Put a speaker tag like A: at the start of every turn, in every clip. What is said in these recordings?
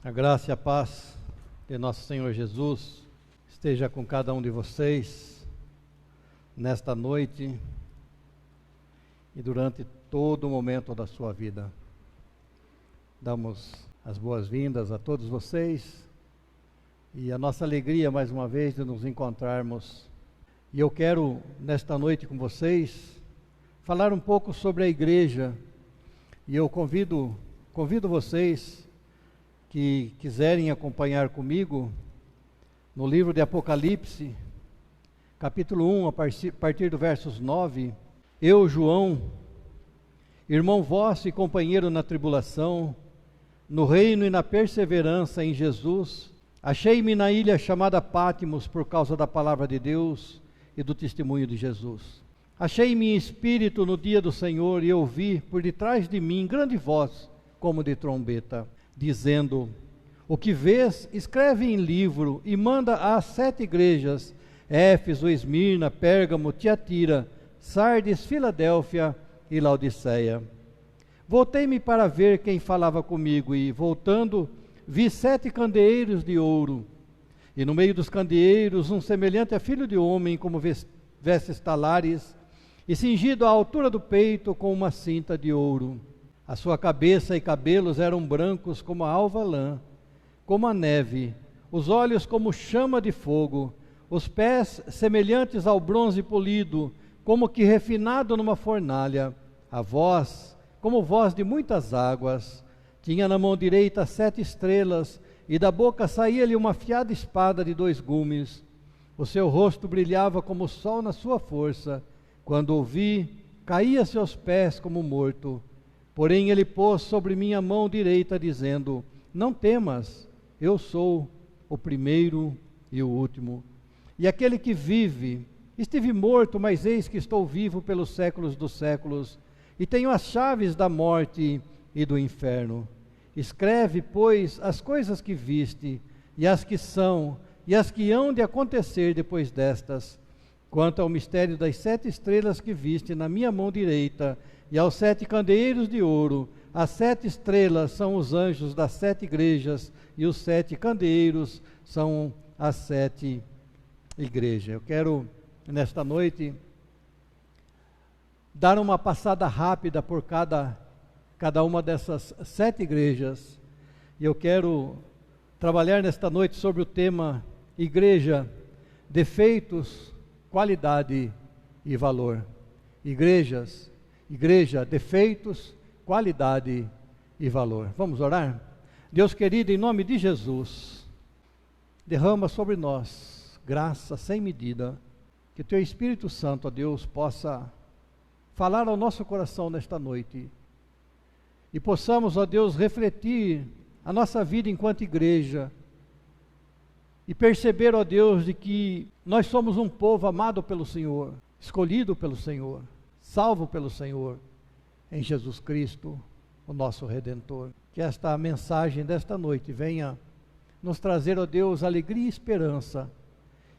A: A graça e a paz de nosso Senhor Jesus esteja com cada um de vocês nesta noite e durante todo o momento da sua vida. Damos as boas-vindas a todos vocês e a nossa alegria mais uma vez de nos encontrarmos. E eu quero nesta noite com vocês falar um pouco sobre a igreja e eu convido vocês que quiserem acompanhar comigo no livro de Apocalipse, capítulo 1, a partir do versos 9, eu, João, irmão vosso e companheiro na tribulação, no reino e na perseverança em Jesus, achei-me na ilha chamada Pátimos por causa da palavra de Deus e do testemunho de Jesus. Achei-me em espírito no dia do Senhor e ouvi por detrás de mim grande voz como de trombeta, dizendo: o que vês, escreve em livro e manda às 7 igrejas, Éfeso, Esmirna, Pérgamo, Tiatira, Sardes, Filadélfia e Laodiceia. Voltei-me para ver quem falava comigo e, voltando, vi 7 candeeiros de ouro, e no meio dos candeeiros um semelhante a filho de homem, como vestes talares, e cingido à altura do peito com uma cinta de ouro. A sua cabeça e cabelos eram brancos como a alva lã, como a neve, os olhos como chama de fogo, os pés semelhantes ao bronze polido, como que refinado numa fornalha, a voz como voz de muitas águas. Tinha na mão direita 7 estrelas, e da boca saía-lhe uma afiada espada de 2 gumes. O seu rosto brilhava como o sol na sua força. Quando o vi, caía-se aos pés como morto. Porém ele pôs sobre minha mão direita, dizendo: não temas, eu sou o primeiro e o último, e aquele que vive. Estive morto, mas eis que estou vivo pelos séculos dos séculos, e tenho as chaves da morte e do inferno. Escreve, pois, as coisas que viste, e as que são, e as que hão de acontecer depois destas. Quanto ao mistério das 7 estrelas que viste na minha mão direita, e aos 7 candeeiros de ouro, as 7 estrelas são os anjos das 7 igrejas, e os 7 candeeiros são as 7 igrejas. Eu quero, nesta noite, dar uma passada rápida por cada uma dessas 7 igrejas, e eu quero trabalhar nesta noite sobre o tema igreja, defeitos, qualidade e valor. Igreja, defeitos, qualidade e valor. Vamos orar? Deus querido, em nome de Jesus, derrama sobre nós graça sem medida, que Teu Espírito Santo, ó Deus, possa falar ao nosso coração nesta noite, e possamos, ó Deus, refletir a nossa vida enquanto igreja, e perceber, ó Deus, de que nós somos um povo amado pelo Senhor, escolhido pelo Senhor, salvo pelo Senhor, em Jesus Cristo, o nosso Redentor. Que esta mensagem desta noite venha nos trazer, ó Deus, alegria e esperança,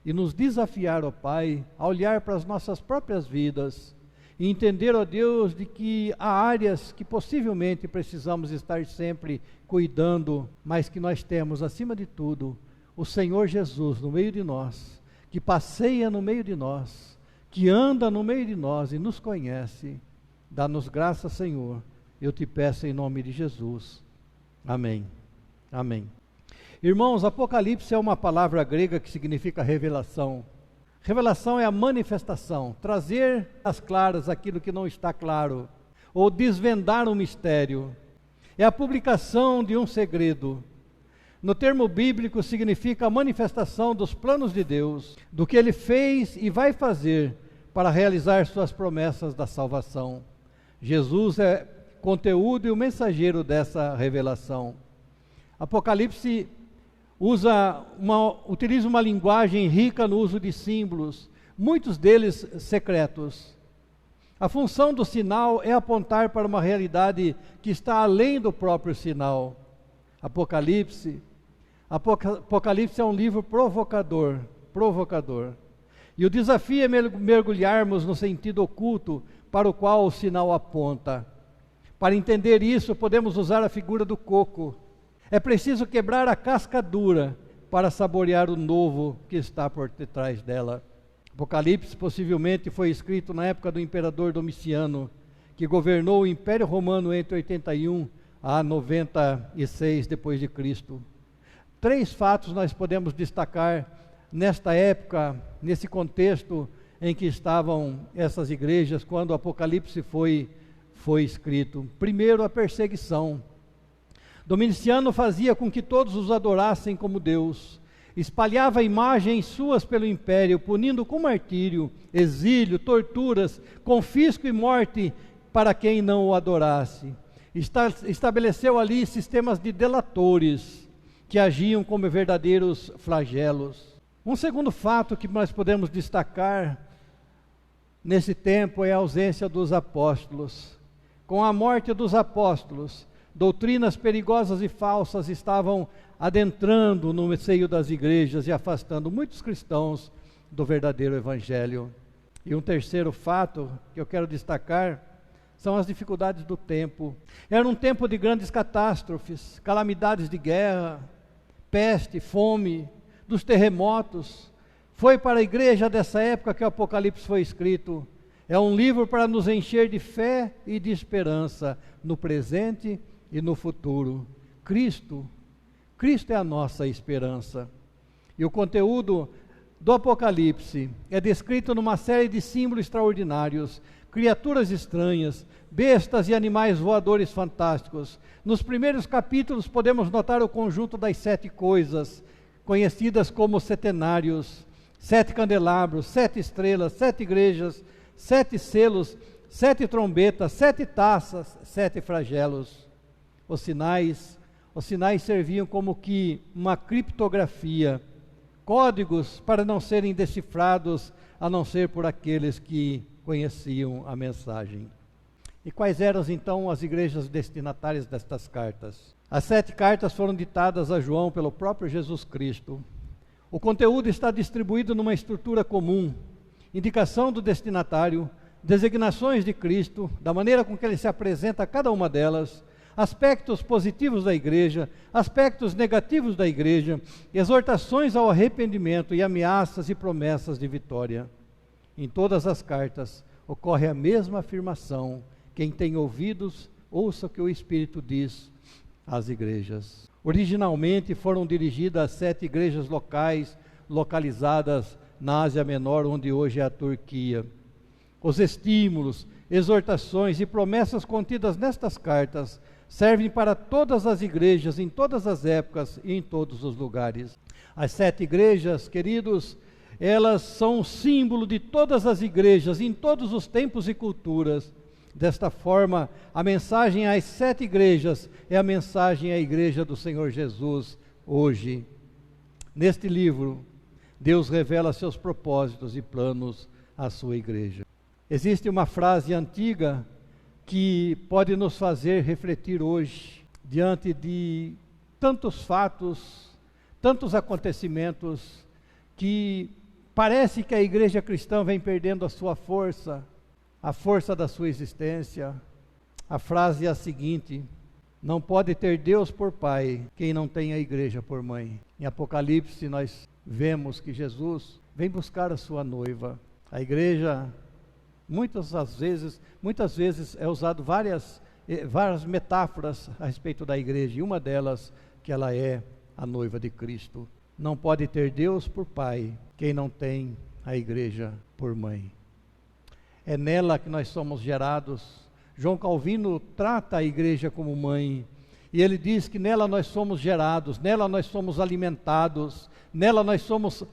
A: e nos desafiar, ó Pai, a olhar para as nossas próprias vidas, e entender, ó Deus, de que há áreas que possivelmente precisamos estar sempre cuidando, mas que nós temos, acima de tudo, o Senhor Jesus no meio de nós, que passeia no meio de nós, que anda no meio de nós e nos conhece. Dá-nos graça, Senhor, eu te peço em nome de Jesus. Amém. Amém. Irmãos, Apocalipse é uma palavra grega que significa revelação. Revelação é a manifestação, trazer às claras aquilo que não está claro, ou desvendar um mistério. É a publicação de um segredo. No termo bíblico significa a manifestação dos planos de Deus, do que Ele fez e vai fazer para realizar suas promessas da salvação. Jesus é conteúdo e o mensageiro dessa revelação. Apocalipse utiliza uma linguagem rica no uso de símbolos, muitos deles secretos. A função do sinal é apontar para uma realidade que está além do próprio sinal. Apocalipse é um livro provocador. E o desafio é mergulharmos no sentido oculto para o qual o sinal aponta. Para entender isso, podemos usar a figura do coco. É preciso quebrar a casca dura para saborear o novo que está por detrás dela. Apocalipse possivelmente foi escrito na época do imperador Domiciano, que governou o Império Romano entre 81 a 96 depois de Cristo. 3 fatos nós podemos destacar nesta época, nesse contexto em que estavam essas igrejas, quando o Apocalipse foi escrito. Primeiro, a perseguição. Domiciano fazia com que todos os adorassem como Deus, espalhava imagens suas pelo império, punindo com martírio, exílio, torturas, confisco e morte para quem não o adorasse. Estabeleceu ali sistemas de delatores, que agiam como verdadeiros flagelos. Um segundo fato que nós podemos destacar nesse tempo é a ausência dos apóstolos. Com a morte dos apóstolos, doutrinas perigosas e falsas estavam adentrando no seio das igrejas e afastando muitos cristãos do verdadeiro evangelho. E um terceiro fato que eu quero destacar são as dificuldades do tempo. Era um tempo de grandes catástrofes, calamidades de guerra, peste, fome, dos terremotos. Foi para a igreja dessa época que o Apocalipse foi escrito. É um livro para nos encher de fé e de esperança no presente e no futuro. Cristo é a nossa esperança. E o conteúdo do Apocalipse é descrito numa série de símbolos extraordinários, criaturas estranhas, bestas e animais voadores fantásticos. Nos primeiros capítulos podemos notar o conjunto das 7 coisas, conhecidas como setenários, 7 candelabros, 7 estrelas, 7 igrejas, 7 selos, 7 trombetas, 7 taças, 7 flagelos. Os sinais serviam como que uma criptografia, códigos para não serem decifrados, a não ser por aqueles que conheciam a mensagem. E quais eram então as igrejas destinatárias destas cartas? As 7 cartas foram ditadas a João pelo próprio Jesus Cristo. O conteúdo está distribuído numa estrutura comum, indicação do destinatário, designações de Cristo, da maneira com que ele se apresenta a cada uma delas, aspectos positivos da igreja, aspectos negativos da igreja, exortações ao arrependimento e ameaças e promessas de vitória. Em todas as cartas ocorre a mesma afirmação: quem tem ouvidos, ouça o que o Espírito diz às igrejas. Originalmente foram dirigidas às 7 igrejas localizadas na Ásia Menor, onde hoje é a Turquia. Os estímulos, exortações e promessas contidas nestas cartas servem para todas as igrejas, em todas as épocas e em todos os lugares. As 7 igrejas, queridos, elas são um símbolo de todas as igrejas, em todos os tempos e culturas. Desta forma, a mensagem às 7 igrejas é a mensagem à igreja do Senhor Jesus hoje. Neste livro, Deus revela seus propósitos e planos à sua igreja. Existe uma frase antiga que pode nos fazer refletir hoje, diante de tantos fatos, tantos acontecimentos, que parece que a igreja cristã vem perdendo a sua força, a força da sua existência. A frase é a seguinte: não pode ter Deus por pai quem não tem a igreja por mãe. Em Apocalipse nós vemos que Jesus vem buscar a sua noiva. A igreja, muitas vezes é usado várias metáforas a respeito da igreja, e uma delas que ela é a noiva de Cristo. Não pode ter Deus por pai quem não tem a igreja por mãe. É nela que nós somos gerados. João Calvino trata a igreja como mãe, e ele diz que nela nós somos gerados, nela nós somos alimentados, nela nós somos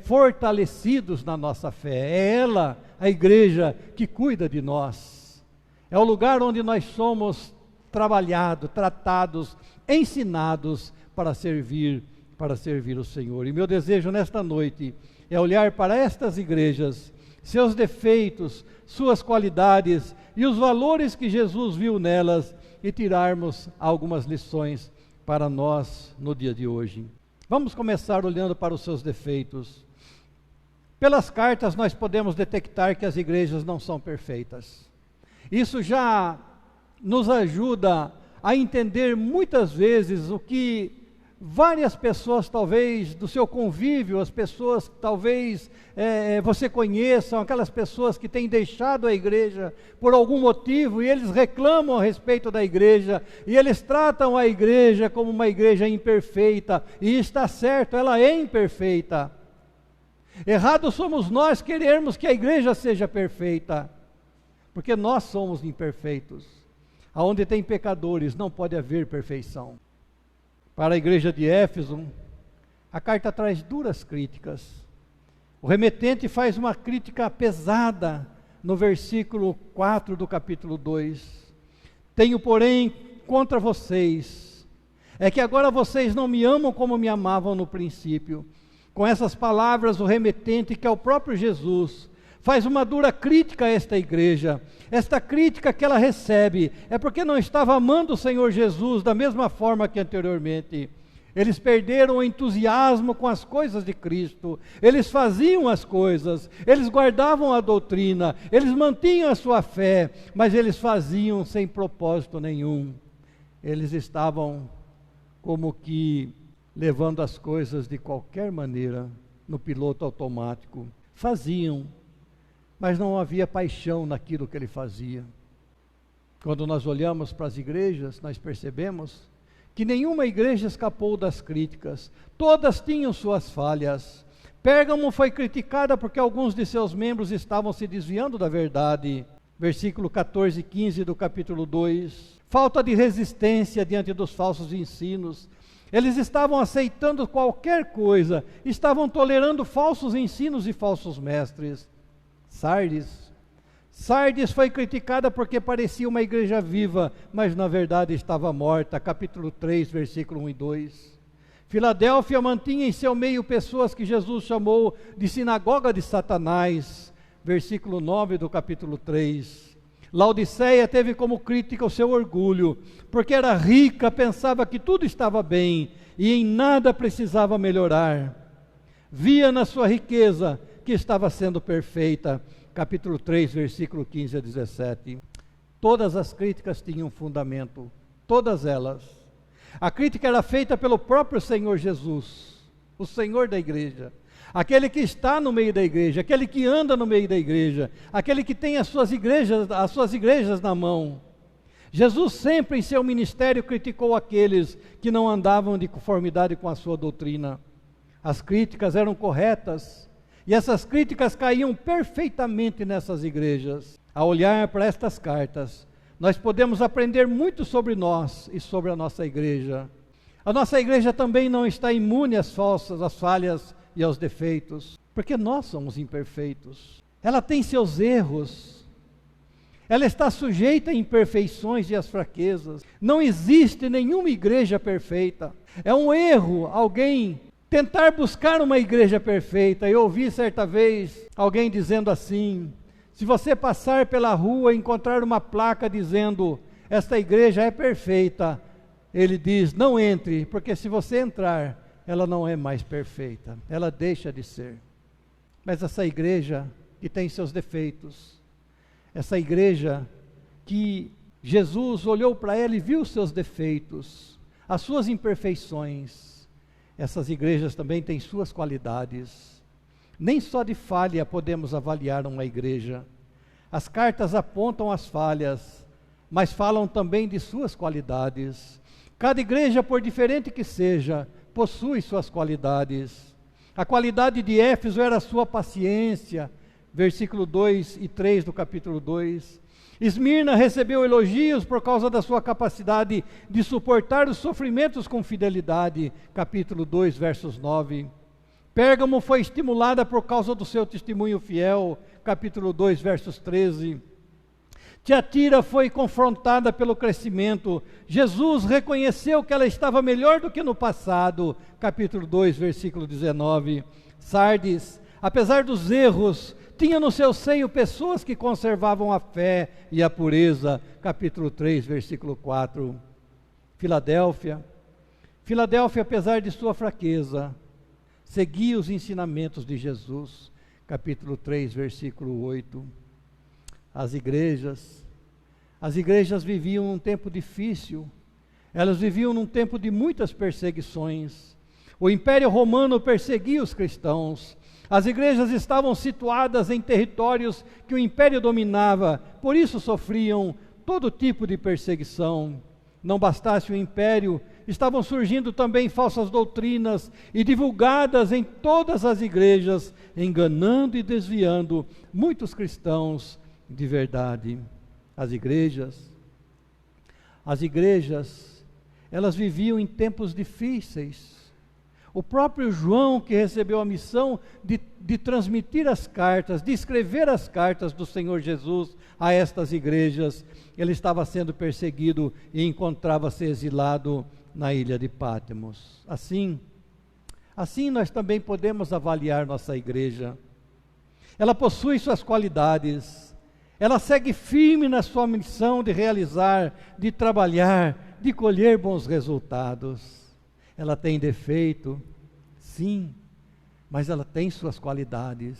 A: fortalecidos na nossa fé. É ela, a igreja, que cuida de nós. É o lugar onde nós somos trabalhados, tratados, ensinados para servir o Senhor. E meu desejo nesta noite é olhar para estas igrejas, seus defeitos, suas qualidades e os valores que Jesus viu nelas, e tirarmos algumas lições para nós no dia de hoje. Vamos começar olhando para os seus defeitos. Pelas cartas nós podemos detectar que as igrejas não são perfeitas. Isso já nos ajuda a entender muitas vezes o que várias pessoas, talvez, do seu convívio, as pessoas que talvez você conheça, aquelas pessoas que têm deixado a igreja por algum motivo, e eles reclamam a respeito da igreja, e eles tratam a igreja como uma igreja imperfeita, e está certo, ela é imperfeita. Errado somos nós querermos que a igreja seja perfeita, porque nós somos imperfeitos. Aonde tem pecadores, não pode haver perfeição. Para a igreja de Éfeso, a carta traz duras críticas. O remetente faz uma crítica pesada no versículo 4 do capítulo 2. Tenho, porém, contra vocês, é que agora vocês não me amam como me amavam no princípio. Com essas palavras, o remetente, que é o próprio Jesus, faz uma dura crítica a esta igreja. Esta crítica que ela recebe é porque não estava amando o Senhor Jesus da mesma forma que anteriormente. Eles perderam o entusiasmo com as coisas de Cristo. Eles faziam as coisas, eles guardavam a doutrina, eles mantinham a sua fé, mas eles faziam sem propósito nenhum. Eles estavam como que levando as coisas de qualquer maneira, no piloto automático. Faziam, mas não havia paixão naquilo que ele fazia. Quando nós olhamos para as igrejas, nós percebemos que nenhuma igreja escapou das críticas, todas tinham suas falhas. Pérgamo foi criticada porque alguns de seus membros estavam se desviando da verdade. Versículo 14 e 15 do capítulo 2. Falta de resistência diante dos falsos ensinos. Eles estavam aceitando qualquer coisa, estavam tolerando falsos ensinos e falsos mestres. Sardes foi criticada porque parecia uma igreja viva, mas na verdade estava morta. Capítulo 3, versículo 1 e 2. Filadélfia mantinha em seu meio pessoas que Jesus chamou de sinagoga de Satanás. Versículo 9 do capítulo 3. Laodiceia teve como crítica o seu orgulho, porque era rica, pensava que tudo estava bem e em nada precisava melhorar. Via na sua riqueza que estava sendo perfeita. Capítulo 3, versículo 15 a 17. Todas as críticas tinham fundamento, todas elas. A crítica era feita pelo próprio Senhor Jesus, o Senhor da igreja, aquele que está no meio da igreja, aquele que anda no meio da igreja, aquele que tem as suas igrejas na mão. Jesus sempre em seu ministério criticou aqueles que não andavam de conformidade com a sua doutrina. As críticas eram corretas, e essas críticas caíam perfeitamente nessas igrejas. Ao olhar para estas cartas, nós podemos aprender muito sobre nós e sobre a nossa igreja. A nossa igreja também não está imune às falhas e aos defeitos, porque nós somos imperfeitos. Ela tem seus erros, ela está sujeita a imperfeições e às fraquezas. Não existe nenhuma igreja perfeita. É um erro alguém tentar buscar uma igreja perfeita. Eu ouvi certa vez alguém dizendo assim: se você passar pela rua e encontrar uma placa dizendo esta igreja é perfeita, ele diz, não entre, porque se você entrar, ela não é mais perfeita, ela deixa de ser. Mas essa igreja que tem seus defeitos, essa igreja que Jesus olhou para ela e viu seus defeitos, as suas imperfeições, essas igrejas também têm suas qualidades. Nem só de falha podemos avaliar uma igreja. As cartas apontam as falhas, mas falam também de suas qualidades. Cada igreja, por diferente que seja, possui suas qualidades. A qualidade de Éfeso era a sua paciência, versículo 2 e 3 do capítulo 2. Esmirna recebeu elogios por causa da sua capacidade de suportar os sofrimentos com fidelidade, capítulo 2, versos 9. Pérgamo foi estimulada por causa do seu testemunho fiel, capítulo 2, versos 13. Tiatira foi confrontada pelo crescimento. Jesus reconheceu que ela estava melhor do que no passado, capítulo 2, versículo 19. Sardes, apesar dos erros, tinha no seu seio pessoas que conservavam a fé e a pureza, capítulo 3, versículo 4. Filadélfia, apesar de sua fraqueza, seguia os ensinamentos de Jesus, capítulo 3, versículo 8. As igrejas viviam um tempo difícil, Elas viviam num tempo de muitas perseguições. O Império Romano perseguia os cristãos. As igrejas estavam situadas em territórios que o Império dominava, por isso sofriam todo tipo de perseguição. Não bastasse o Império, estavam surgindo também falsas doutrinas e divulgadas em todas as igrejas, enganando e desviando muitos cristãos de verdade. As igrejas, elas viviam em tempos difíceis. O próprio João, que recebeu a missão de transmitir as cartas, de escrever as cartas do Senhor Jesus a estas igrejas, ele estava sendo perseguido e encontrava-se exilado na ilha de Patmos. Assim nós também podemos avaliar nossa igreja. Ela possui suas qualidades, ela segue firme na sua missão de realizar, de trabalhar, de colher bons resultados. Ela tem defeito, sim, mas ela tem suas qualidades.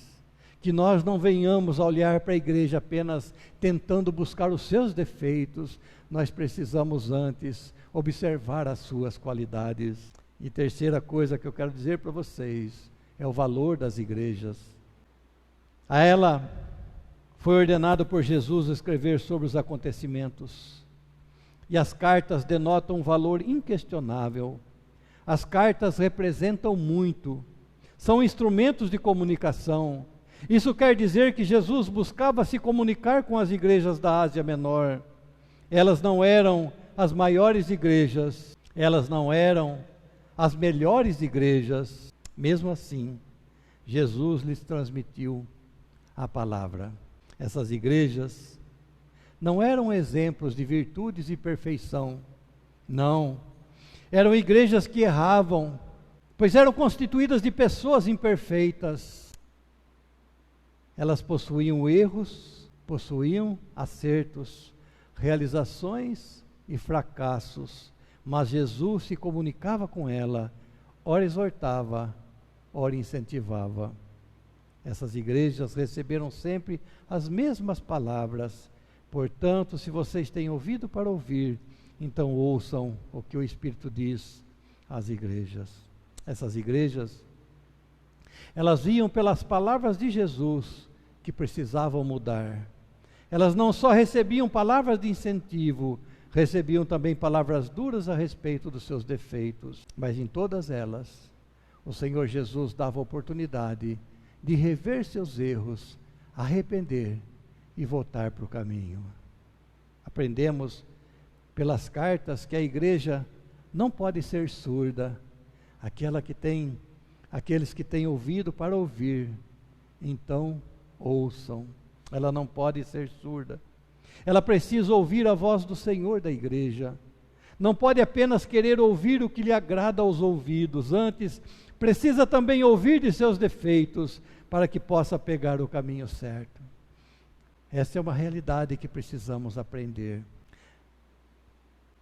A: Que nós não venhamos a olhar para a igreja apenas tentando buscar os seus defeitos, nós precisamos antes observar as suas qualidades. E terceira coisa que eu quero dizer para vocês, é o valor das igrejas. A ela foi ordenado por Jesus escrever sobre os acontecimentos, e as cartas denotam um valor inquestionável. As cartas representam muito, são instrumentos de comunicação. Isso quer dizer que Jesus buscava se comunicar com as igrejas da Ásia Menor. Elas não eram as maiores igrejas, elas não eram as melhores igrejas. Mesmo assim, Jesus lhes transmitiu a palavra. Essas igrejas não eram exemplos de virtudes e perfeição, não. Eram igrejas que erravam, pois eram constituídas de pessoas imperfeitas. Elas possuíam erros, possuíam acertos, realizações e fracassos, mas Jesus se comunicava com ela, ora exortava, ora incentivava. Essas igrejas receberam sempre as mesmas palavras. Portanto, se vocês têm ouvido para ouvir, então ouçam o que o Espírito diz às igrejas. Essas igrejas, elas viam pelas palavras de Jesus que precisavam mudar. Elas não só recebiam palavras de incentivo, recebiam também palavras duras a respeito dos seus defeitos. Mas em todas elas, o Senhor Jesus dava oportunidade de rever seus erros, arrepender e voltar para o caminho. Aprendemos pelas cartas que a igreja não pode ser surda, aqueles que têm ouvido para ouvir, então ouçam. Ela não pode ser surda. Ela precisa ouvir a voz do Senhor da igreja. Não pode apenas querer ouvir o que lhe agrada aos ouvidos, antes precisa também ouvir de seus defeitos, para que possa pegar o caminho certo. Essa é uma realidade que precisamos aprender.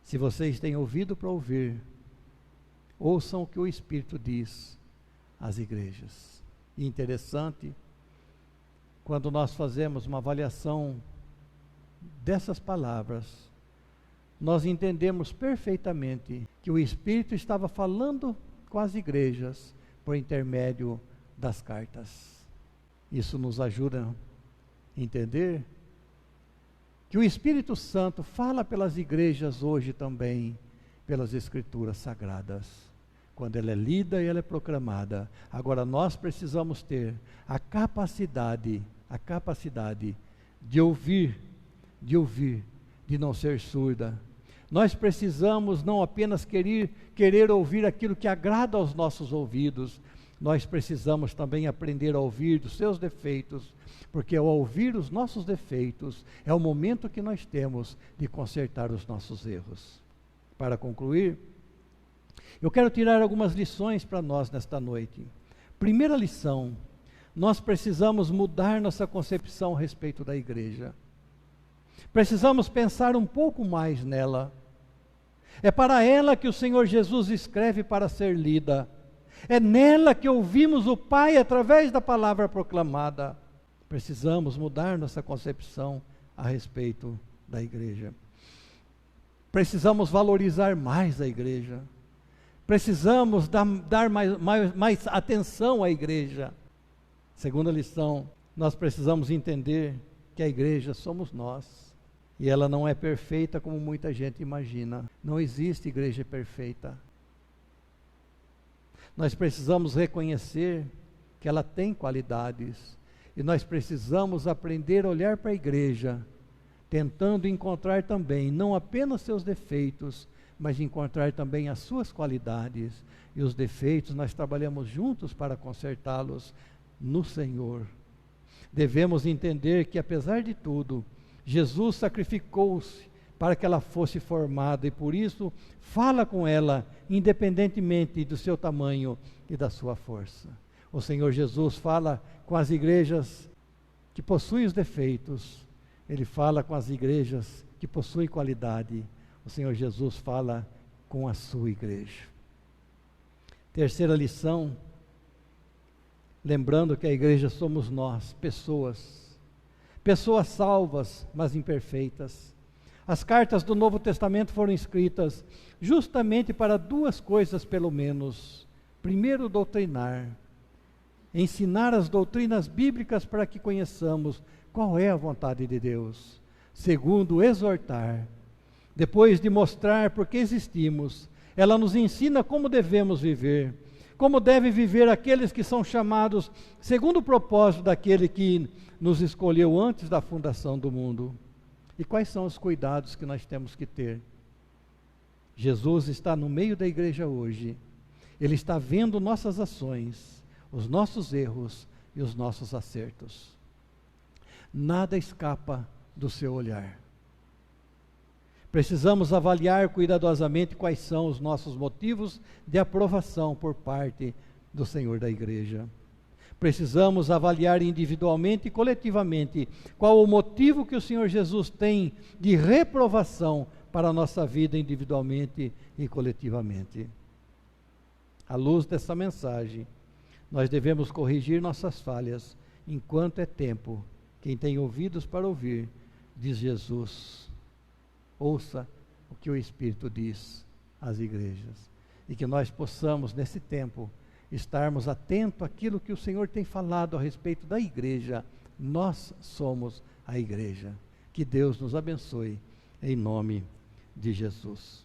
A: Se vocês têm ouvido para ouvir, ouçam o que o Espírito diz às igrejas. E interessante, quando nós fazemos uma avaliação dessas palavras, nós entendemos perfeitamente que o Espírito estava falando com as igrejas por intermédio das cartas. Isso nos ajuda a entender que o Espírito Santo fala pelas igrejas hoje também, pelas Escrituras Sagradas, quando ela é lida e ela é proclamada. Agora nós precisamos ter a capacidade de ouvir, de não ser surda. Nós precisamos não apenas querer ouvir aquilo que agrada aos nossos ouvidos, nós precisamos também aprender a ouvir dos seus defeitos, porque ao ouvir os nossos defeitos, é o momento que nós temos de consertar os nossos erros. Para concluir, eu quero tirar algumas lições para nós nesta noite. Primeira lição, nós precisamos mudar nossa concepção a respeito da igreja. Precisamos pensar um pouco mais nela. É para ela que o Senhor Jesus escreve para ser lida. É nela que ouvimos o Pai através da palavra proclamada. Precisamos mudar nossa concepção a respeito da igreja. Precisamos valorizar mais a igreja. Precisamos dar mais atenção à igreja. Segunda lição, nós precisamos entender que a igreja somos nós. E ela não é perfeita como muita gente imagina. Não existe igreja perfeita. Nós precisamos reconhecer que ela tem qualidades. E nós precisamos aprender a olhar para a igreja, tentando encontrar também, não apenas seus defeitos, mas encontrar também as suas qualidades. E os defeitos nós trabalhamos juntos para consertá-los no Senhor. Devemos entender que, apesar de tudo, Jesus sacrificou-se para que ela fosse formada, e por isso fala com ela, independentemente do seu tamanho e da sua força. O Senhor Jesus fala com as igrejas que possuem os defeitos, Ele fala com as igrejas que possuem qualidade. O Senhor Jesus fala com a sua igreja. Terceira lição, lembrando que a igreja somos nós, pessoas salvas, mas imperfeitas. As cartas do Novo Testamento foram escritas justamente para duas coisas, pelo menos. Primeiro, doutrinar, ensinar as doutrinas bíblicas para que conheçamos qual é a vontade de Deus. Segundo, exortar. Depois de mostrar por que existimos, ela nos ensina como devemos viver, como devem viver aqueles que são chamados segundo o propósito daquele que nos escolheu antes da fundação do mundo. E quais são os cuidados que nós temos que ter? Jesus está no meio da igreja hoje. Ele está vendo nossas ações, os nossos erros e os nossos acertos. Nada escapa do seu olhar. Precisamos avaliar cuidadosamente quais são os nossos motivos de aprovação por parte do Senhor da igreja. Precisamos avaliar individualmente e coletivamente qual o motivo que o Senhor Jesus tem de reprovação para a nossa vida individualmente e coletivamente. À luz dessa mensagem, nós devemos corrigir nossas falhas enquanto é tempo. Quem tem ouvidos para ouvir, diz Jesus, ouça o que o Espírito diz às igrejas. E que nós possamos, nesse tempo, estarmos atentos àquilo que o Senhor tem falado a respeito da igreja. Nós somos a igreja. Que Deus nos abençoe, em nome de Jesus.